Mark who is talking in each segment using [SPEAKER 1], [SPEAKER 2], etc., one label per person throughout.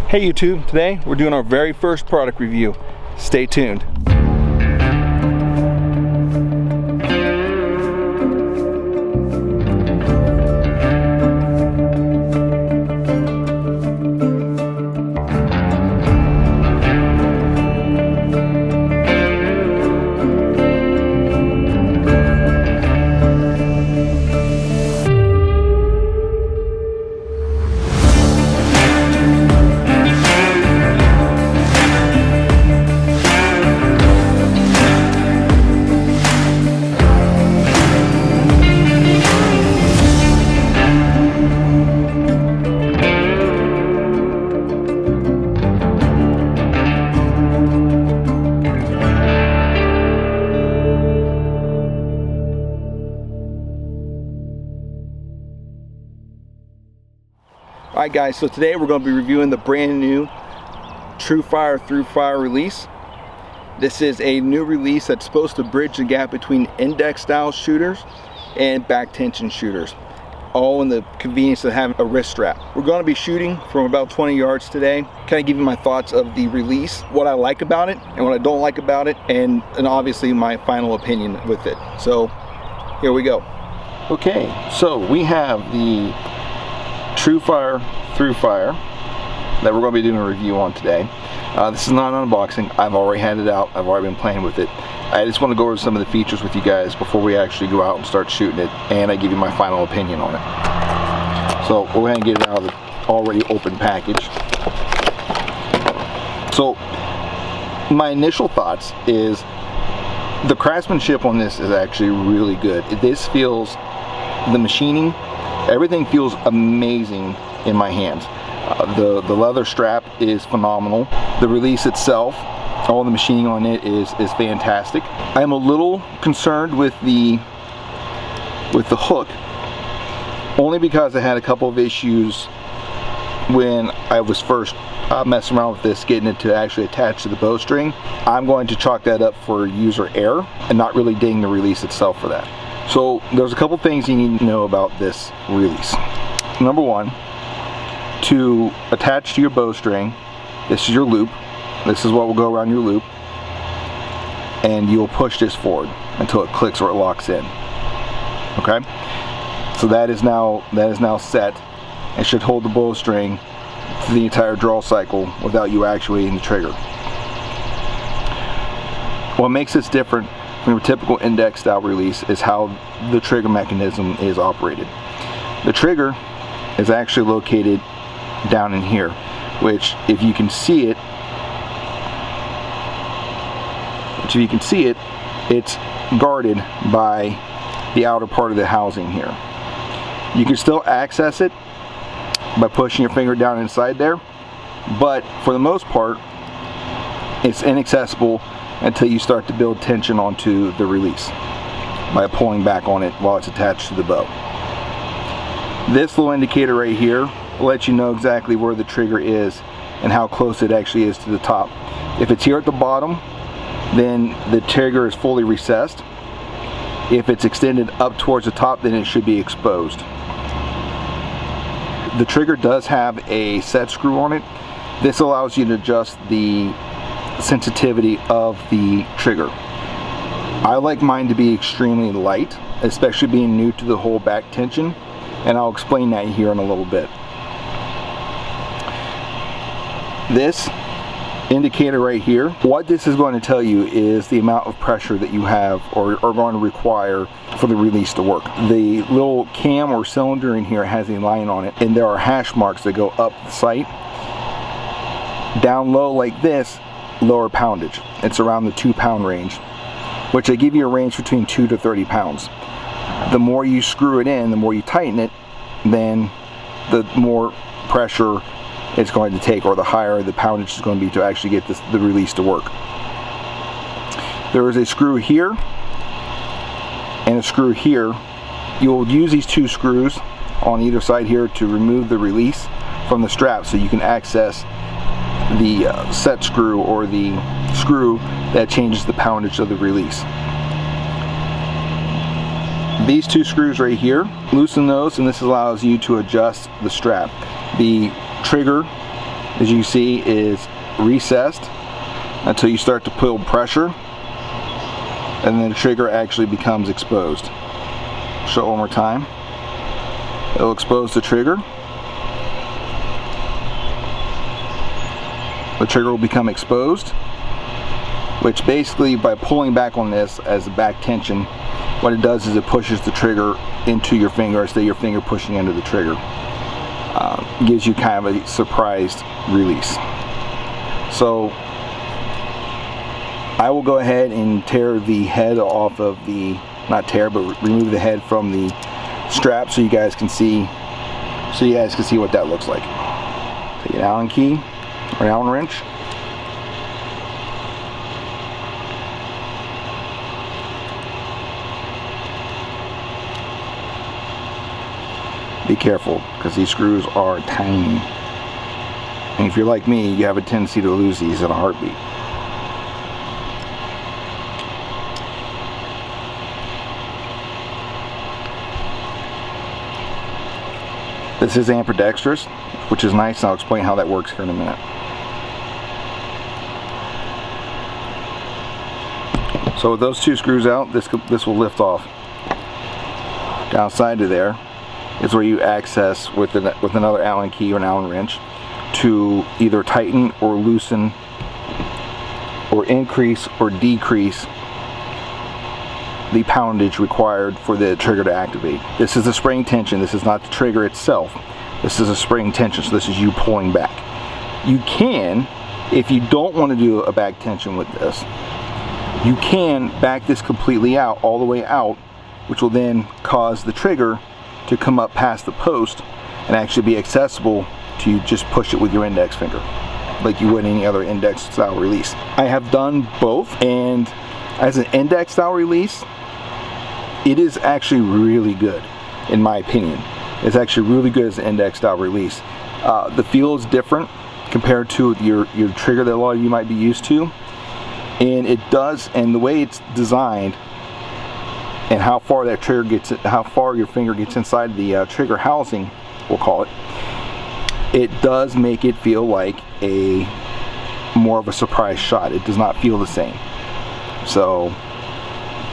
[SPEAKER 1] Hey YouTube, today we're doing our very first product review. Stay tuned. Alright guys, so today we're going to be reviewing the brand new TRU-FIRE ThruFire release. This is a new release that's supposed to bridge the gap between index style shooters and back tension shooters, all in the convenience of having a wrist strap. We're going to be shooting from about 20 yards today, kind of give you my thoughts of the release, what I like about it and what I don't like about it, and obviously my final opinion with it. So here we go.
[SPEAKER 2] Okay, so we have the TRU-FIRE ThruFire that we're going to be doing a review on today. This is not an unboxing. I've already had it out. I've already been playing with it. I just want to go over some of the features with you guys before we actually go out and start shooting it, and I give you my final opinion on it. So we're going to get it out of the already open package. So my initial thoughts is the craftsmanship on this is actually really good. This feels, the machining, everything feels amazing in my hands. The leather strap is phenomenal. The release itself, all the machining on it is fantastic. I'm a little concerned with the hook, only because I had a couple of issues when I was first messing around with this, getting it to actually attach to the bowstring. I'm going to chalk that up for user error and not really ding the release itself for that. So there's a couple things you need to know about this release. Number one, to attach to your bowstring, this is your loop. This is what will go around your loop, and you'll push this forward until it clicks or it locks in. Okay, so that is now set and should hold the bowstring for the entire draw cycle without you actuating the trigger. What makes this different from a typical index style release is how the trigger mechanism is operated. The trigger is actually located down in here, which if you can see it, it's guarded by the outer part of the housing here. You can still access it by pushing your finger down inside there, but for the most part it's inaccessible until you start to build tension onto the release by pulling back on it while it's attached to the bow. This little indicator right here will let you know exactly where the trigger is and how close it actually is to the top. If it's here at the bottom, then the trigger is fully recessed. If it's extended up towards the top, then it should be exposed. The trigger does have a set screw on it. This allows you to adjust the sensitivity of the trigger. I like mine to be extremely light, especially being new to the whole back tension, and I'll explain that here in a little bit. This indicator right here, what this is going to tell you is the amount of pressure that you have or are going to require for the release to work. The little cam or cylinder in here has a line on it, and there are hash marks that go up the sight. Down low like this, lower poundage. It's around the 2 pound range, which they give you a range between 2 to 30 pounds. The more you screw it in, the more you tighten it, then the more pressure it's going to take, or the higher the poundage is going to be to actually get the release to work. There is a screw here and a screw here. You'll use these two screws on either side here to remove the release from the strap, so you can access the set screw or the screw that changes the poundage of the release. These two screws right here, loosen those, and this allows you to adjust the strap. The trigger as you see, is recessed until you start to pull pressure, and then the trigger actually becomes exposed. Show it one more time. It'll expose the trigger. The trigger will become exposed, which basically, by pulling back on this as a back tension, what it does is it pushes the trigger into your finger instead of your finger pushing into the trigger. Gives you kind of a surprised release. So I will go ahead and tear the head off of the, not tear, but remove the head from the strap so you guys can see what that looks like. Take an Allen key or an Allen wrench. Be careful, because these screws are tiny. And if you're like me, you have a tendency to lose these in a heartbeat. This is ambidextrous, which is nice, and I'll explain how that works here in a minute. So with those two screws out, this will lift off. Downside to there is where you access with another Allen key or an Allen wrench to either tighten or loosen or increase or decrease the poundage required for the trigger to activate. This is a spring tension. This is not the trigger itself. This is a spring tension, so this is you pulling back. You can, if you don't want to do a back tension with this, you can back this completely out, all the way out, which will then cause the trigger to come up past the post and actually be accessible to just push it with your index finger like you would any other index style release. I have done both, and as an index style release, it is actually really good, in my opinion. It's actually really good as an index style release. The feel is different compared to your trigger that a lot of you might be used to, and it does, and the way it's designed and how far that trigger gets, how far your finger gets inside the trigger housing, we'll call it, it does make it feel like a more of a surprise shot. It does not feel the same. So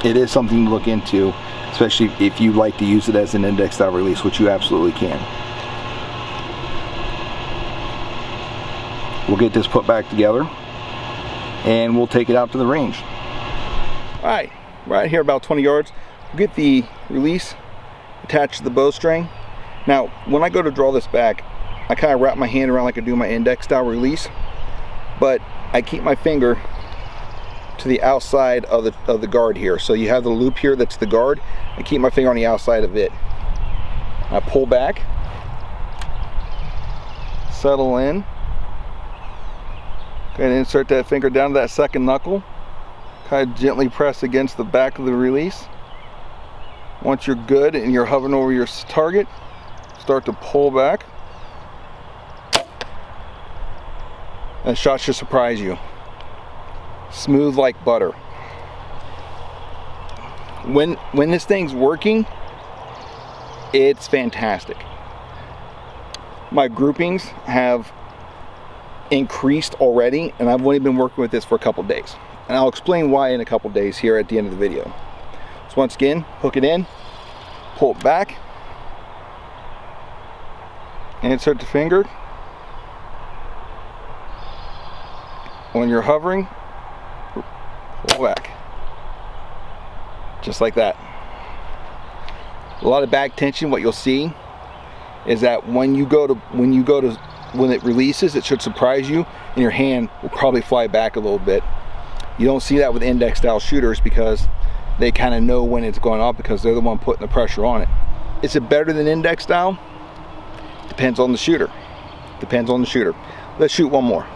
[SPEAKER 2] it is something to look into, especially if you like to use it as an index style release, which you absolutely can. We'll get this put back together and we'll take it out to the range.
[SPEAKER 1] Alright, right here about 20 yards, we'll get the release attached to the bowstring. Now, when I go to draw this back, I kind of wrap my hand around like I do my index style release, but I keep my finger to the outside of the guard here. So you have the loop here that's the guard. I keep my finger on the outside of it. I pull back, settle in, and insert that finger down to that second knuckle. Kind of gently press against the back of the release. Once you're good and you're hovering over your target, start to pull back. And shot should surprise you. Smooth like butter. When this thing's working, it's fantastic. My groupings have increased already, and I've only been working with this for a couple days. And I'll explain why in a couple days here at the end of the video. So once again, hook it in, pull it back, and insert the finger. When you're hovering, pull back. Just like that. A lot of back tension, what you'll see is that when it releases, it should surprise you, and your hand will probably fly back a little bit. You don't see that with index style shooters because they kind of know when it's going off because they're the one putting the pressure on it. Is it better than index style? Depends on the shooter. Depends on the shooter. Let's shoot one more.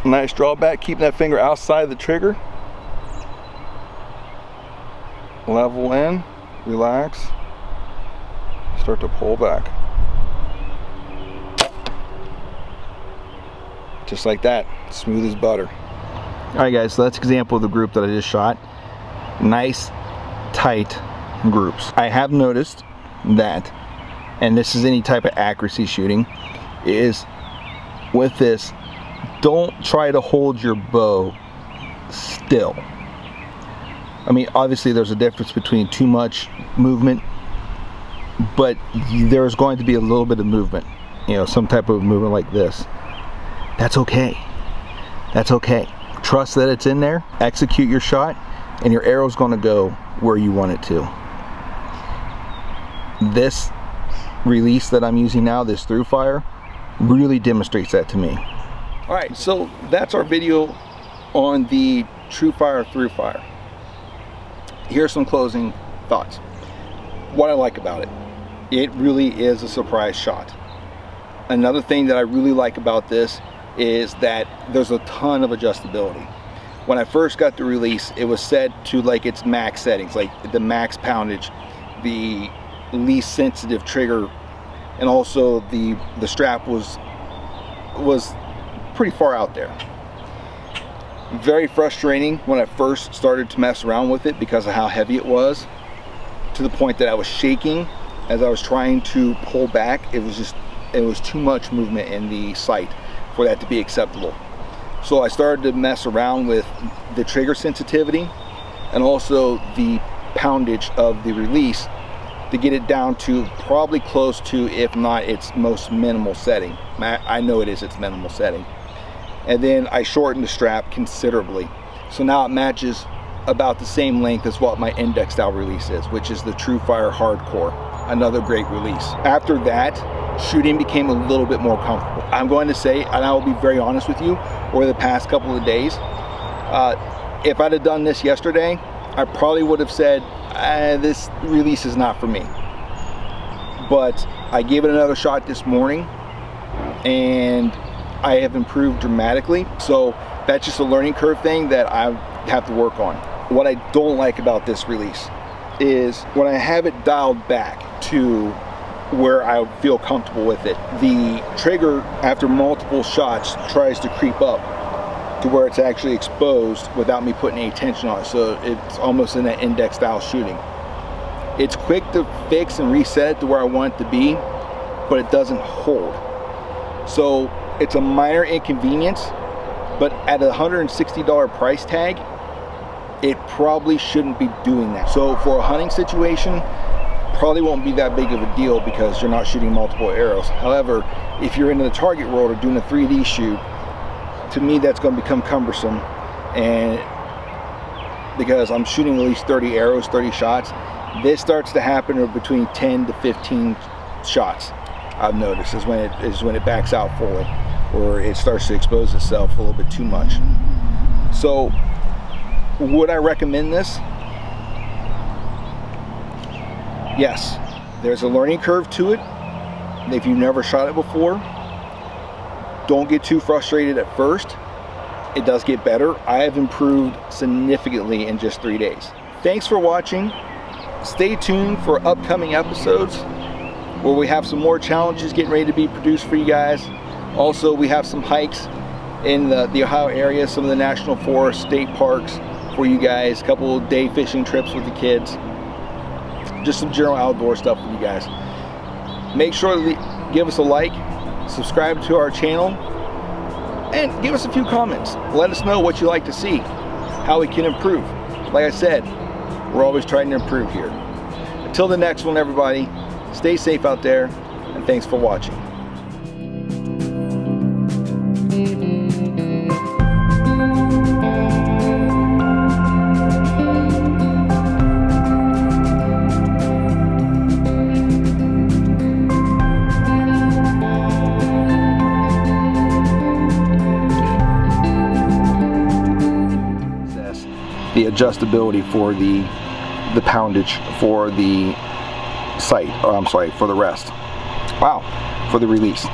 [SPEAKER 1] Nice drawback, keeping that finger outside the trigger. Level in, relax, start to pull back. Just like that, smooth as butter. Alright guys, so that's an example of the group that I just shot.
[SPEAKER 2] nice tight groups. I have noticed that, and this is any type of accuracy shooting, is with this, don't try to hold your bow still. I mean, obviously there's a difference between too much movement, but there's going to be a little bit of movement, you know, some type of movement like this. That's okay. That's okay. Trust that it's in there, execute your shot, and your arrow's going to go where you want it to. This release that I'm using now, this TRU-FIRE, really demonstrates that to me.
[SPEAKER 1] All right, so that's our video on the TRU-FIRE ThruFire. Here's some closing thoughts. What I like about it, it really is a surprise shot. Another thing that I really like about this is that there's a ton of adjustability. When I first got the release, it was set to like its max settings, like the max poundage, the least sensitive trigger, and also the strap was pretty far out there. Very frustrating when I first started to mess around with it because of how heavy it was, to the point that I was shaking as I was trying to pull back. It was too much movement in the sight for that to be acceptable. So I started to mess around with the trigger sensitivity and also the poundage of the release to get it down to probably close to, if not its most minimal setting. I know it is its minimal setting. And then I shortened the strap considerably. So now it matches about the same length as what my index style release is, which is the TRU-FIRE Hardcore. Another great release. After that, shooting became a little bit more comfortable. I'm going to say, and I will be very honest with you, over the past couple of days, if I'd have done this yesterday, I probably would have said, this release is not for me. But I gave it another shot this morning, and I have improved dramatically. So that's just a learning curve thing that I have to work on. What I don't like about this release is when I have it dialed back to where I feel comfortable with it, the trigger after multiple shots tries to creep up to where it's actually exposed without me putting any tension on it. So it's almost in that index style shooting. It's quick to fix and reset it to where I want it to be, but it doesn't hold. So it's a minor inconvenience, but at a $160 price tag, it probably shouldn't be doing that. So for a hunting situation, probably won't be that big of a deal because you're not shooting multiple arrows. However, if you're into the target world or doing a 3D shoot, to me that's going to become cumbersome, and because I'm shooting at least 30 arrows, 30 shots, this starts to happen between 10 to 15 shots. I've noticed is when it backs out fully, or it starts to expose itself a little bit too much. So would I recommend this? Yes, there's a learning curve to it. If you've never shot it before, don't get too frustrated at first. It does get better. I have improved significantly in just 3 days. Thanks for watching. Stay tuned for upcoming episodes where we have some more challenges getting ready to be produced for you guys. Also, we have some hikes in the Ohio area, some of the national forests, state parks for you guys, a couple of day fishing trips with the kids, just some general outdoor stuff with you guys. Make sure to give us a like, subscribe to our channel, and give us a few comments. Let us know what you like to see, how we can improve. Like I said, we're always trying to improve here. Until the next one, everybody, stay safe out there, and thanks for watching. The adjustability for the poundage for the sight, or I'm sorry, for the rest. Wow, for the release.